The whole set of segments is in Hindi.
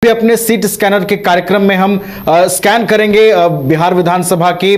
भी अपने सीट स्कैनर के कार्यक्रम में हम स्कैन करेंगे बिहार विधानसभा की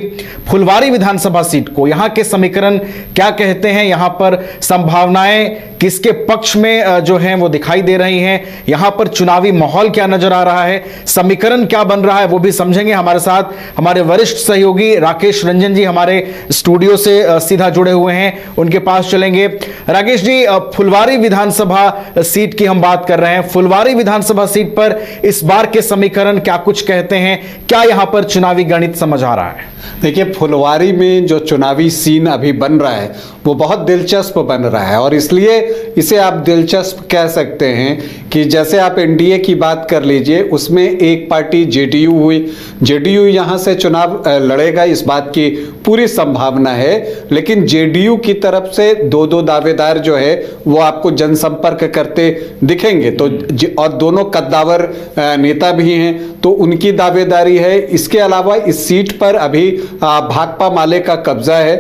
फुलवारी विधानसभा सीट को। यहां के समीकरण क्या कहते हैं, यहां पर संभावनाएं किसके पक्ष में जो हैं वो दिखाई दे रही हैं, यहां पर चुनावी माहौल क्या नजर आ रहा है, समीकरण क्या बन रहा है, वो भी समझेंगे। हमारे साथ हमारे वरिष्ठ सहयोगी राकेश रंजन जी हमारे स्टूडियो से सीधा जुड़े हुए हैं, उनके पास चलेंगे। राकेश जी, फुलवारी विधानसभा सीट की हम बात कर रहे हैं। फुलवारी विधानसभा सीट पर इस बार के समीकरण क्या कुछ कहते हैं, क्या यहां पर चुनावी गणित समझ आ रहा है? देखिए, फुलवारी में जो चुनावी सीन अभी बन रहा है वो बहुत दिलचस्प बन रहा है और इसलिए इसे आप दिलचस्प कह सकते हैं कि जैसे आप एनडीए की बात कर लीजिए, उसमें एक पार्टी जेडीयू हुई। जेडीयू यहां से चुनाव लड़ेगा, इस बात की पूरी संभावना है, लेकिन जेडीयू की तरफ से दो दो दावेदार जो है वो आपको जनसंपर्क करते दिखेंगे। तो और दोनों कद्दावर नेता भी हैं, तो उनकी दावेदारी है। इसके अलावा इस सीट पर अभी भाकपा माले का कब्जा है,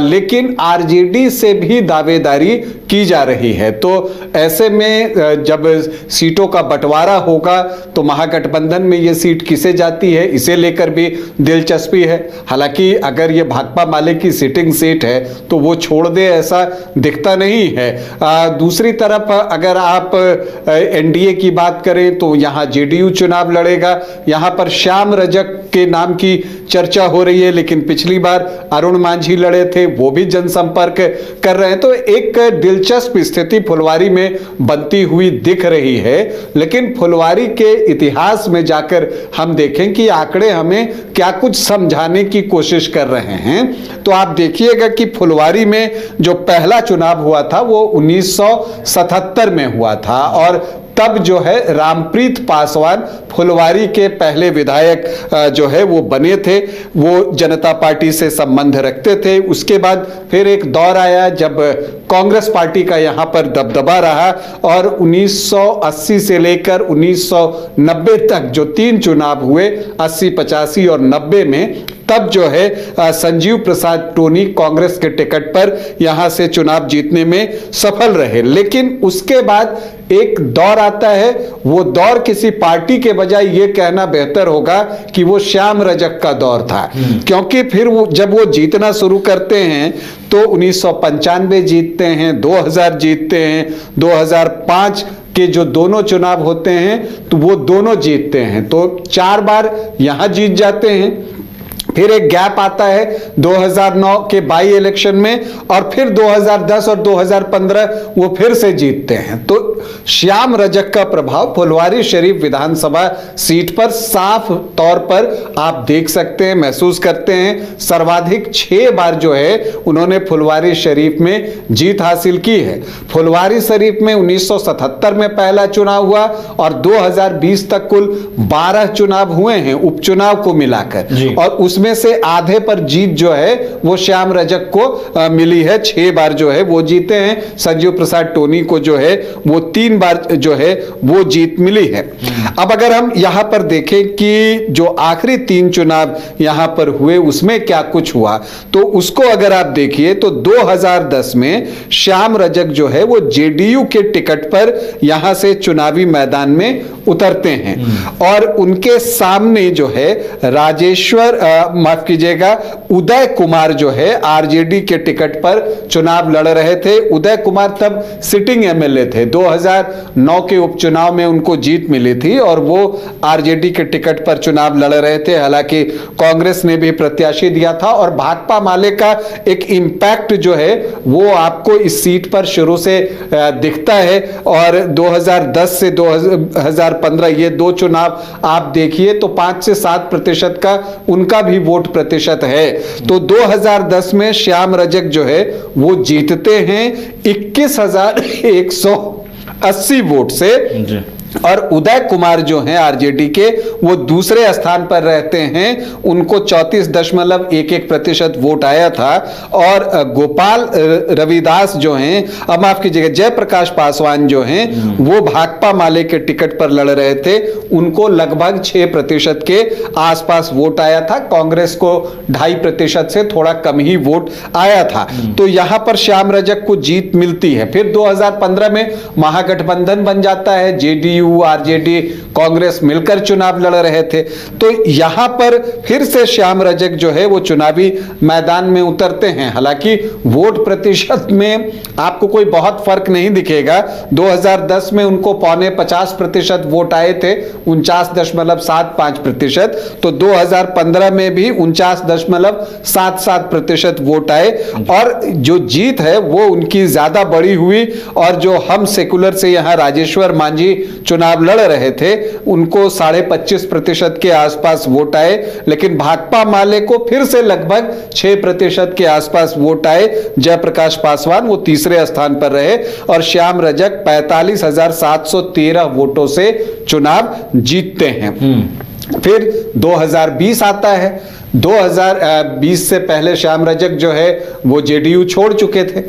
लेकिन आरजेडी से भी दावेदारी की जा रही है। तो ऐसे में जब सीटों का बंटवारा होगा तो महागठबंधन में ये सीट किसे जाती है, इसे लेकर भी दिलचस्पी है। हालांकि अगर ये भाकपा माले की सिटिंग सीट है तो वो छोड़ दे ऐसा दिखता नहीं है। दूसरी तरफ अगर आप एनडीए की बात करें तो यहाँ जेडीयू चुनाव लड़ेगा। यहाँ पर श्याम रजक के नाम की चर्चा हो रही है, लेकिन पिछली बार अरुण मांझी लड़े थे, वो भी जनसंपर्क कर रहे हैं। तो एक दिलचस्प स्थिति फुलवारी में बनती हुई दिख रही है। लेकिन फुलवारी के इतिहास में जाकर हम देखें कि आंकड़े हमें क्या कुछ समझाने की कोशिश कर रहे हैं, तो आप देखिएगा कि फुलवारी में जो पहला चुनाव हुआ था वो 1977 में हुआ था और तब जो है रामप्रीत पासवान फुलवारी के पहले विधायक जो है वो बने थे। वो जनता पार्टी से संबंध रखते थे। उसके बाद फिर एक दौर आया जब कांग्रेस पार्टी का यहाँ पर दबदबा रहा और 1980 से लेकर 1990 तक जो 3 चुनाव हुए, 80, 85 और 90 में, तब जो है संजीव प्रसाद टोनी कांग्रेस के टिकट पर यहां से चुनाव जीतने में सफल रहे। लेकिन उसके बाद एक दौर आता है, वो दौर किसी पार्टी के बजाय ये कहना बेहतर होगा कि वो श्याम रजक का दौर था, क्योंकि फिर जब वो जीतना शुरू करते हैं तो 1995 जीतते हैं, 2000 जीतते हैं, 2005 के जो दोनों चुनाव होते हैं तो वो दोनों जीतते हैं, तो 4 बार यहां जीत जाते हैं। फिर एक गैप आता है 2009 के बाई इलेक्शन में और फिर 2010 और 2015 वो फिर से जीतते हैं। तो श्याम रजक का प्रभाव फुलवारी शरीफ विधानसभा सीट पर साफ तौर पर आप देख सकते हैं, महसूस करते हैं। सर्वाधिक 6 बार जो है उन्होंने फुलवारी शरीफ में जीत हासिल की है। फुलवारी शरीफ में 1977 में पहला चुनाव हुआ और 2020 तक कुल 12 चुनाव हुए हैं उपचुनाव को मिलाकर, और उसमें से आधे पर जीत जो है वो श्याम रजक को मिली है। 6 बार जो है वो जीते हैं। संजीव प्रसाद टोनी को जो है वो 3 बार जो है वो जीत मिली है। अब अगर हम यहां पर देखें कि जो आखिरी 3 चुनाव यहां पर हुए उसमें क्या कुछ हुआ, तो उसको अगर आप देखिए तो 2010 में श्याम रजक जो है वो जेडीयू के टिकट पर यहां से चुनावी मैदान में उतरते हैं और उनके सामने जो है राजेश्वर माफ कीजिएगा उदय कुमार जो है आरजेडी के टिकट पर चुनाव लड़ रहे थे। उदय कुमार तब सिटिंग एमएलए थे, 2009 के उपचुनाव में उनको जीत मिली थी और वो आरजेडी के टिकट पर चुनाव लड़ रहे थे। हालांकि कांग्रेस ने भी प्रत्याशी दिया था और भाकपा माले का एक इंपैक्ट जो है वो आपको इस सीट पर शुरू से दिखता है। और 2010 से 2015 ये 2 चुनाव आप देखिए तो 5 से 7% का उनका भी वोट प्रतिशत है। तो 2010 में श्याम रजक जो है वो जीतते हैं 21,180 वोट से और उदय कुमार जो हैं आरजेडी के वो दूसरे स्थान पर रहते हैं, उनको 34.11% वोट आया था। और गोपाल रविदास जो हैं, अब माफ कीजिएगा जयप्रकाश पासवान जो हैं वो भाकपा माले के टिकट पर लड़ रहे थे, उनको लगभग 6% के आसपास वोट आया था। कांग्रेस को 2.5% से थोड़ा कम ही वोट आया था। तो यहां पर श्याम रजक को जीत मिलती है। फिर 2015 में महागठबंधन बन जाता है जेडीयू जेडीयू, आरजेडी, कांग्रेस मिलकर चुनाव लड़ रहे थे। तो यहां पर फिर से श्याम रजक जो है वो चुनावी मैदान में उतरते हैं। हालांकि वोट प्रतिशत में आपको कोई बहुत फर्क नहीं दिखेगा। 2010 में उनको 49% वोट आए थे, 49.75%। तो 2015 में भी 49.77% वोट आए और जो जीत है वो उनकी ज्यादा बड़ी हुई। और जो हम सेकुलर से यहां राजेश्वर मांझी चुनाव लड़ रहे थे उनको 25.5% के आसपास वोट आए, लेकिन भाकपा माले को फिर से लगभग 6% के आसपास वोट आए। जयप्रकाश पासवान वो तीसरे स्थान पर रहे और श्याम रजक 45,713 वोटों से चुनाव जीतते हैं। फिर 2020 आता है। 2020 से पहले श्याम रजक जो है वो जेडीयू छोड़ चुके थे।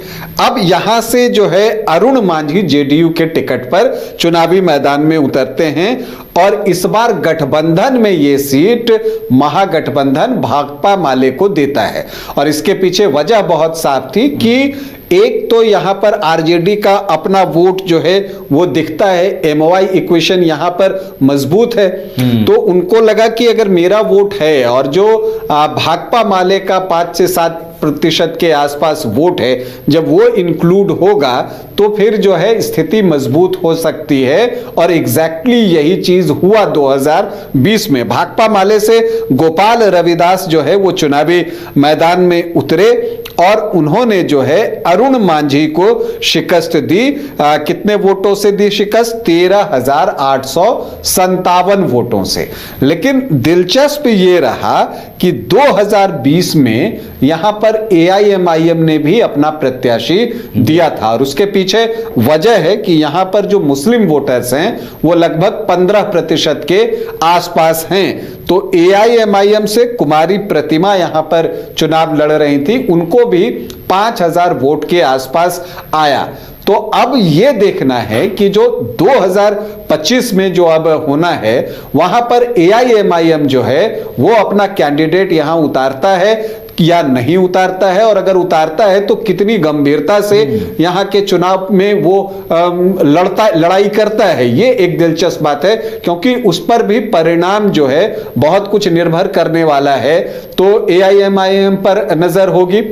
अब यहां से जो है अरुण मांझी जेडीयू के टिकट पर चुनावी मैदान में उतरते हैं और इस बार गठबंधन में ये सीट महागठबंधन भाकपा माले को देता है। और इसके पीछे वजह बहुत साफ थी कि एक तो यहां पर आरजेडी का अपना वोट जो है वो दिखता है, एमओआई इक्वेशन यहां पर मजबूत है। तो उनको लगा कि अगर मेरा वोट है और जो भाकपा माले का 5 से 7% के आसपास वोट है, जब वो इंक्लूड होगा तो फिर जो है स्थिति मजबूत हो सकती है। और एग्जैक्टली यही चीज हुआ 2020 में। भाकपा माले से गोपाल रविदास जो है वो चुनावी मैदान में उतरे और उन्होंने जो है अरुण मांझी को शिकस्त दी। कितने वोटों से दी शिकस्त? 13,857 वोटों से। लेकिन दिलचस्प ये रहा कि 2020 में यहां पर एआईएमआईएम ने भी अपना प्रत्याशी दिया था और उसके पीछे वजह है कि यहां पर जो मुस्लिम वोटर्स हैं वो लगभग 15% के आसपास हैं। तो एआईएमआईएम से कुमारी प्रतिमा यहां पर चुनाव लड़ रही थी, उनको भी 5,000 वोट के आसपास आया। तो अब यह देखना है कि जो 2025 में जो अब होना है वहां पर एआईएमआईएम जो है वो अपना कैंडिडेट यहां उतारता है या नहीं उतारता है, और अगर उतारता है तो कितनी गंभीरता से यहां के चुनाव में वो लड़ाई करता है। ये एक दिलचस्प बात है क्योंकि उस पर भी परिणाम जो है बहुत कुछ निर्भर करने वाला है। तो एआईएमआईएम पर नजर होगी।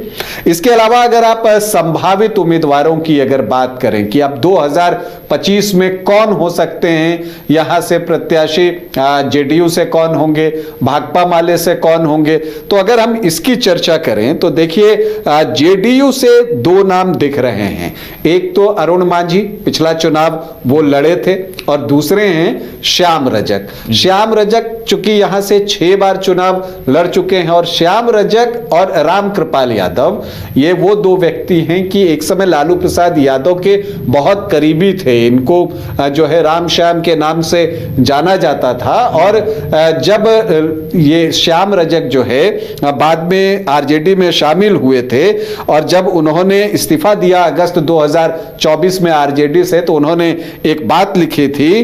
इसके अलावा अगर आप संभावित उम्मीदवारों की अगर बात करें कि अब 2025 में कौन हो सकते हैं यहां से प्रत्याशी, जेडीयू से कौन होंगे, भाकपा माले से कौन होंगे, तो अगर हम इसकी चर्चा करें तो देखिए जेडीयू से 2 नाम दिख रहे हैं। एक तो अरुण मांझी, पिछला चुनाव वो लड़े थे, और दूसरे हैं श्याम रजक। श्याम रजक चूंकि यहां से 6 बार चुनाव लड़ चुके हैं और श्याम रजक और राम कृपाल यादव ये वो 2 व्यक्ति हैं कि एक समय लालू प्रसाद यादव के बहुत करीबी थे। इनको जो है राम श्याम के नाम से जाना जाता था। और जब ये श्याम रजक जो है बाद में आरजेडी में शामिल हुए थे और जब उन्होंने इस्तीफा दिया अगस्त 2024 में आरजेडी से, तो उन्होंने एक बात लिखी थी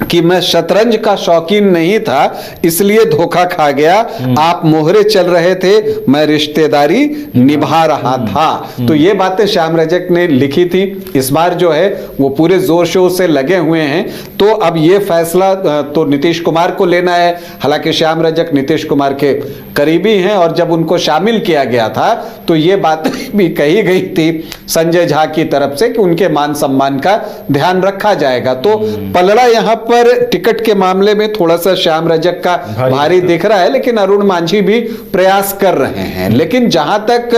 कि मैं शतरंज का शौकीन नहीं था इसलिए धोखा खा गया, आप मोहरे चल रहे थे, मैं रिश्तेदारी निभा रहा था। तो ये बातें श्याम रजक ने लिखी थी। इस बार जो है वो पूरे जोर शोर से लगे हुए हैं। तो अब ये फैसला तो नीतीश कुमार को लेना है। हालांकि श्याम रजक नीतीश कुमार के करीबी हैं और जब उनको शामिल किया गया था तो ये बात भी कही गई थी संजय झा की तरफ से कि उनके मान सम्मान का ध्यान रखा जाएगा। तो पलड़ा यहां पर टिकट के मामले में थोड़ा सा श्याम रजक का भारी दिख रहा है, लेकिन अरुण मांझी भी प्रयास कर रहे हैं। लेकिन जहां तक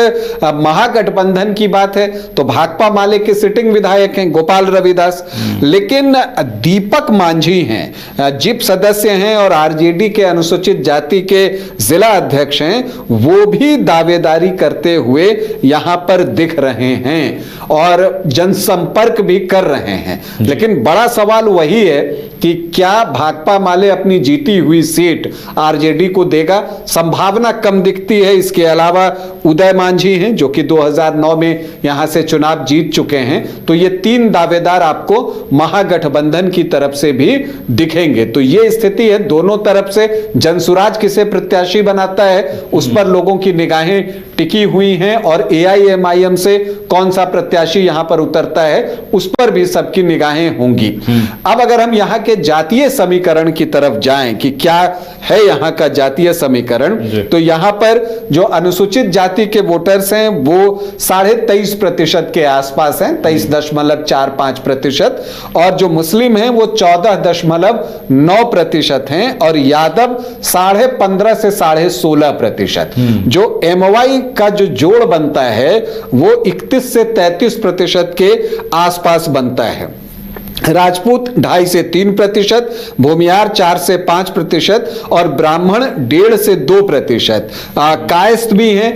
महागठबंधन की बात है तो भाकपा माले के सिटिंग विधायक हैं गोपाल रविदास, लेकिन दीपक मांझी हैं, जिप सदस्य हैं और आरजेडी के अनुसूचित जाति के जिला अध्यक्ष हैं, वो भी दावेदारी करते हुए यहां पर दिख रहे हैं और जनसंपर्क भी कर रहे हैं। लेकिन बड़ा सवाल वही है कि क्या भाकपा माले अपनी जीती हुई सीट आरजेडी को देगा। संभावना कम दिखती है। इसके अलावा उदय मांझी हैं जो कि 2009 में यहां से चुनाव जीत चुके हैं। तो ये 3 दावेदार आपको महागठबंधन की तरफ से भी दिखेंगे। तो ये स्थिति है, दोनों तरफ से जनसुराज किसे प्रत्याशी बनाता है उस पर लोगों की निगाहें टिकी हुई हैं, और एआईएमआईएम से कौन सा प्रत्याशी यहां पर उतरता है उस पर भी सबकी निगाहें होंगी। अब अगर हम यहां के जातीय समीकरण की तरफ जाएं कि क्या है यहां का जातीय समीकरण, तो यहां पर जो अनुसूचित जाति के वोटर्स हैं वो 23.5% के आसपास हैं, 23.45%, और जो मुस्लिम हैं वो 14.9% हैं, और यादव 15.5 से 16.5%। जो एमवाई का जो जोड़ बनता है वो 31 से 33% के आसपास बनता है। राजपूत 2.5 से 3%, भूमियार 4 से 5% और ब्राह्मण 1.5 से 2%। कायस्थ भी हैं।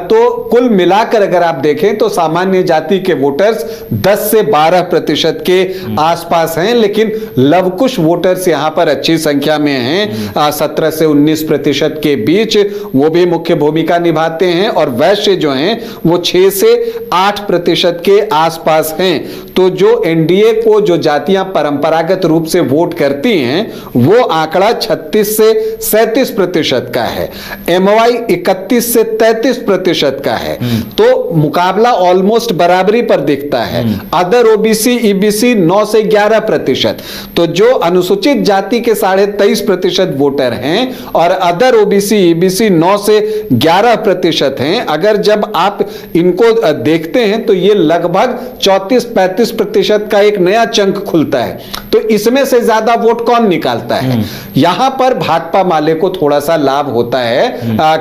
तो कुल मिलाकर अगर आप देखें तो सामान्य जाति के वोटर्स 10 से 12% के आसपास हैं, लेकिन लवकुश वोटर्स यहां पर अच्छी संख्या में हैं, 17 से 19% के बीच, वो भी मुख्य भूमिका निभाते हैं, और वैश्य जो हैं वो 6 से 8% के आसपास हैं। तो जो एनडीए को जो जातियां परंपरागत रूप से वोट करती हैं वो आंकड़ा 36 से 37% का है। एमवाई 31 से 33% का है। तो मुकाबला ऑलमोस्ट बराबरी पर दिखता है। अदर ओबीसी ईबीसी 9 से 11%। तो जो अनुसूचित जाति के 23.5% वोटर हैं और अदर ओबीसी ईबीसी 9 से 11% हैं, अगर जब आप इनको देखते हैं तो ये लगभग 34-35% का एक नया चंक खुलता है। तो इसमें से ज्यादा वोट कौन निकालता है? यहां पर भाकपा माले को थोड़ा सा लाभ होता है,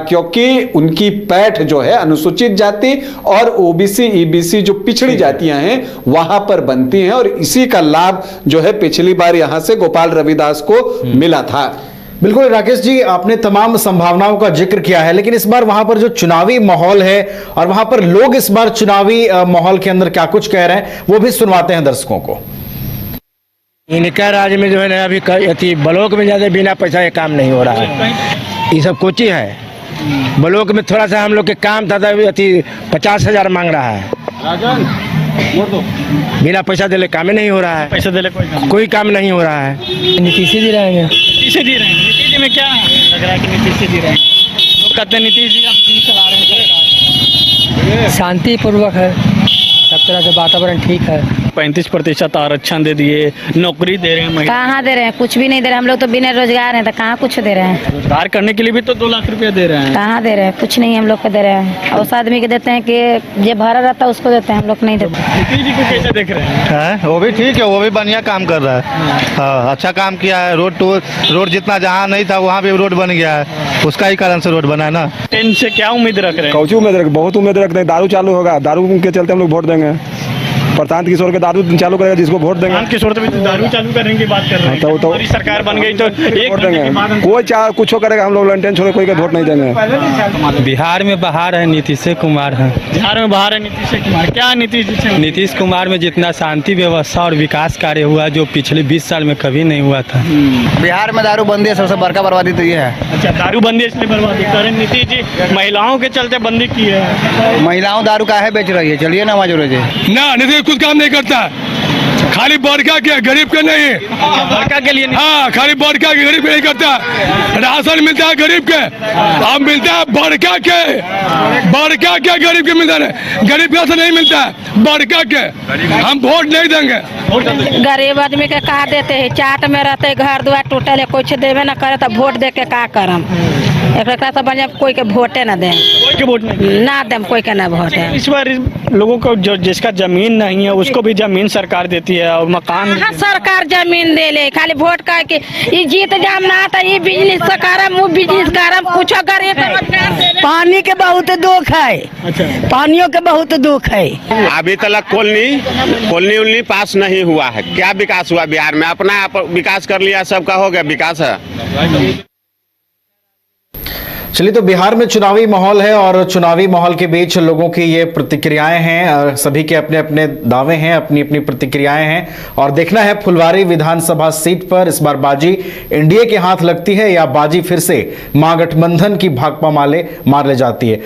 क्योंकि उनकी पैठ जो है अनुसूचित जाति और ओबीसी ईबीसी जो पिछड़ी जातियां हैं वहां पर बनती हैं, और इसी का लाभ जो है पिछली बार यहां से गोपाल रविदास को मिला था। बिल्कुल राकेश जी, आपने तमाम संभावनाओं का जिक्र किया है, लेकिन इस बार वहां पर जो चुनावी माहौल है और वहां पर लोग इस बार चुनावी माहौल के अंदर क्या कुछ कह रहे हैं वो भी सुनवाते हैं दर्शकों को। इनका राज्य में जो है ना अभी ब्लॉक में ज्यादा बिना पैसा ये काम नहीं हो रहा है। ये सब कोची है। ब्लॉक में थोड़ा सा हम लोग के काम था 50,000 मांग रहा है। बिना पैसा दिले काम ही नहीं हो रहा है। पैसा दिले कोई काम नहीं हो रहा है। नीतीश जी रहेंगे। नीतीश जी रहेंगे। नीतीश जी में क्या लग रहा है कि नीतीश जी रहेंगे? लोग कहते हैं नीतीश जी अब नहीं चला रहे हैं। शांतिपूर्वक है, सब तरह से वातावरण ठीक है। 35% आरक्षण दे दिए, नौकरी दे रहे हैं महिला। कहाँ दे रहे हैं? कुछ भी नहीं दे रहे। हम लोग तो बिना रोजगार हैं तो कहाँ कुछ दे रहे हैं? रोजगार करने के लिए भी तो 2 लाख रुपया दे रहे हैं। कहाँ दे रहे हैं? कुछ नहीं हम लोग को दे रहे हैं। और उस आदमी के देते हैं कि जे भरा रहता है उसको देते हैं, हम लोग नहीं देते। नीतीश जी को कैसे देख रहे हैं? वो भी ठीक है, वो भी बढ़िया काम कर रहा है। हाँ, अच्छा काम किया है। रोड जितना जहाँ नहीं था वहाँ भी रोड बन गया है, उसका ही कारण से रोड बना है ना। 10 से क्या उम्मीद रख रहे हैं? कौची उम्मीद रख, बहुत उम्मीद रखते हैं। दारू चालू होगा, दारू के चलते हम लोग वोट देंगे। प्रशांत किशोर के दारू चालू करेगा जिसको वोट देंगे। प्रशांत किशोर तो दारू चालू करने की बात कर रहे हैं। तो हमारी सरकार बन गई तो वोट देंगे। कोई कुछ करेगा, हम लोग लंटेन छोड़ कोई के वोट नहीं देंगे। बिहार में बाहर है नीतीश कुमार है। बिहार में बाहर है नीतीश कुमार। क्या नीतीश जी? नीतीश कुमार में जितना शांति व्यवस्था और विकास कार्य हुआ जो पिछले 20 साल में कभी नहीं हुआ था। बिहार में दारू बंदी है, सबसे बड़का बर्बादी तो ये है। अच्छा, दारू बंदी इसलिए बर्बादी कर रहे हैं नीतीश जी। महिलाओं के चलते बंदी की है। महिलाओं दारू काहे बेच रही है? चलिए ना मजूर जी ना, नीतीश कुछ काम नहीं करता, खाली बड़का के गरीब के नहीं। बड़का के लिए नहीं। हाँ, खाली बड़का के गरीब के नहीं करता। राशन मिलता है गरीब के, अब मिलता है बड़का के गरीब के मिलता है। गरीब का नहीं मिलता है, बड़का के। हम वोट नहीं देंगे। गरीब आदमी के कहा देते हैं? चाट में रहते, घर द्वार टूटल है, कुछ देवे न करे तो वोट दे के का करम? एक तो बने कोई के वोटे न दें, कोई के वोट नहीं ना दें, कोई के ना वोट है। इस बार लोगों को जो जिसका जमीन नहीं है उसको भी जमीन सरकार देती है और मकान। हाँ, सरकार जमीन दे ले, खाली वोट का के ये जीत जाम ना था, ये बिजनेस करम, वो बिजनेस करम, कुछ गरीब। पानी के बहुत दुख है। अच्छा, पानियों के बहुत दुख है। अभी तक कॉलोनी पास नहीं हुआ है। क्या विकास हुआ बिहार में? अपना विकास कर लिया, सबका हो गया विकास है। चलिए, तो बिहार में चुनावी माहौल है और चुनावी माहौल के बीच लोगों की ये प्रतिक्रियाएं हैं, सभी के अपने अपने दावे हैं, अपनी अपनी प्रतिक्रियाएं हैं और देखना है फुलवारी विधानसभा सीट पर इस बार बाजी एनडीए के हाथ लगती है या बाजी फिर से महागठबंधन की भाकपा मार ले जाती है।